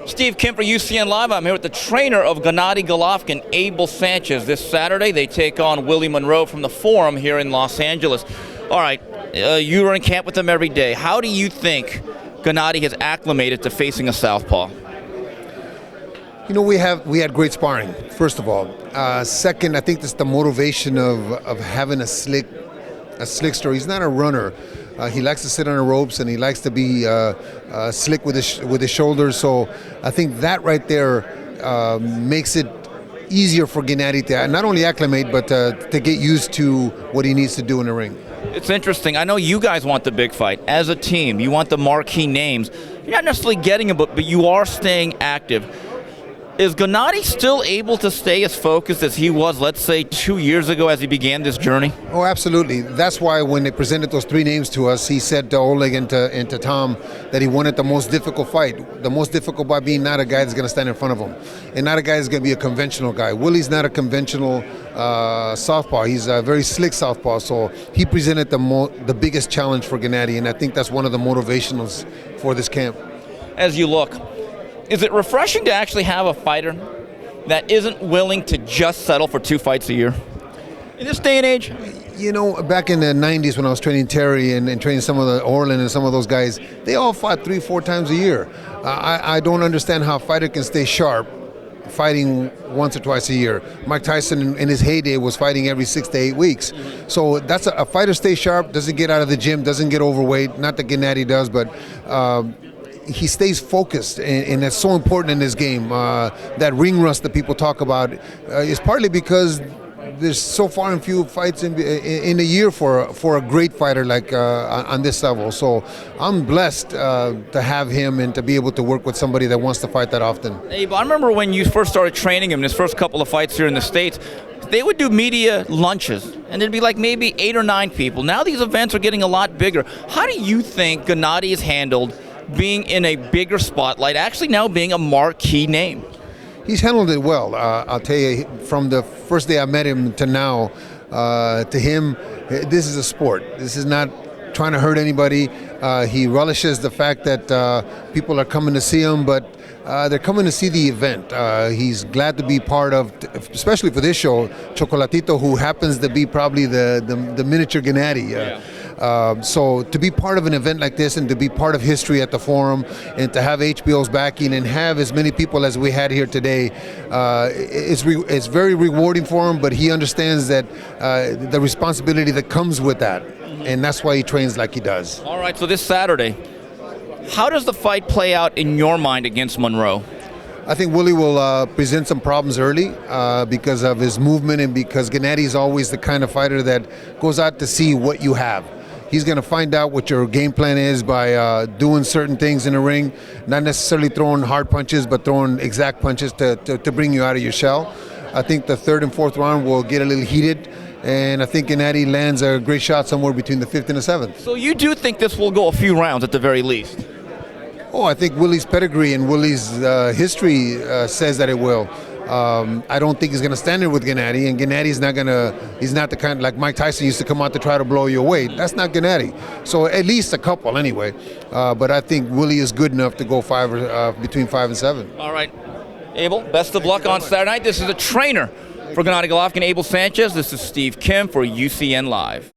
Steve Kim for UCN Live. I'm here with the trainer of Gennady Golovkin, Abel Sanchez. This Saturday, they take on Willie Monroe from the Forum here in Los Angeles. All right, you are in camp with them every day. How do you think Gennady has acclimated to facing a southpaw? You know, we had great sparring, first of all. Second, I think it's the motivation of having a slickster. He's not a runner. He likes to sit on the ropes, and he likes to be slick with his shoulders. So I think that right there makes it easier for Gennady to not only acclimate, but to get used to what he needs to do in the ring. It's interesting. I know you guys want the big fight. As a team, you want the marquee names. You're not necessarily getting them, but you are staying active. Is Gennady still able to stay as focused as he was, let's say, 2 years ago as he began this journey? Oh, absolutely. That's why when they presented those three names to us, he said to Oleg and to Tom that he wanted the most difficult fight. The most difficult by being not a guy that's going to stand in front of him, and not a guy that's going to be a conventional guy. Willie's not a conventional southpaw. He's a very slick southpaw, so he presented the biggest challenge for Gennady, and I think that's one of the motivationals for this camp. As you look, is it refreshing to actually have a fighter that isn't willing to just settle for 2 fights a year? In this day and age? You know, back in the 90s when I was training Terry and training some of the Orland and some of those guys, they all fought 3-4 times a year. I don't understand how a fighter can stay sharp fighting once or twice a year. Mike Tyson in his heyday was fighting every 6 to 8 weeks. So that's a fighter stays sharp, doesn't get out of the gym, doesn't get overweight. Not that Gennady does, but he stays focused, and that's so important in this game. That ring rust that people talk about is partly because there's so far and few fights in a year for a great fighter like on this level. So I'm blessed to have him and to be able to work with somebody that wants to fight that often. Hey, but I remember when you first started training him in his first couple of fights here in the States, they would do media lunches, and it'd be like maybe 8 or 9 people. Now these events are getting a lot bigger. How do you think Gennady is handled being in a bigger spotlight, actually now being a marquee name? He's handled it well. I'll tell you, from the first day I met him to now, to him, this is a sport. This is not trying to hurt anybody. He relishes the fact that people are coming to see him, but they're coming to see the event. He's glad to be part of, especially for this show, Chocolatito, who happens to be probably the miniature Gennady. Yeah. So to be part of an event like this and to be part of history at the Forum and to have HBO's backing and have as many people as we had here today, it's very rewarding for him, but he understands that the responsibility that comes with that, and that's why he trains like he does. All right, so this Saturday, how does the fight play out in your mind against Monroe? I think Willie will present some problems early because of his movement and because Gennady is always the kind of fighter that goes out to see what you have. He's going to find out what your game plan is by doing certain things in the ring, not necessarily throwing hard punches, but throwing exact punches to bring you out of your shell. I think the 3rd and 4th round will get a little heated, and I think Gennady lands a great shot somewhere between the 5th and the 7th. So you do think this will go a few rounds at the very least? Oh, I think Willie's pedigree and Willie's history says that it will. I don't think he's going to stand there with Gennady, and Gennady's he's not the kind, like Mike Tyson used to come out to try to blow you away. That's not Gennady. So at least a couple anyway. But I think Willie is good enough to go between 5 and 7. All right. Abel, best of luck on Saturday night. This is a trainer for Gennady Golovkin, Abel Sanchez. This is Steve Kim for UCN Live.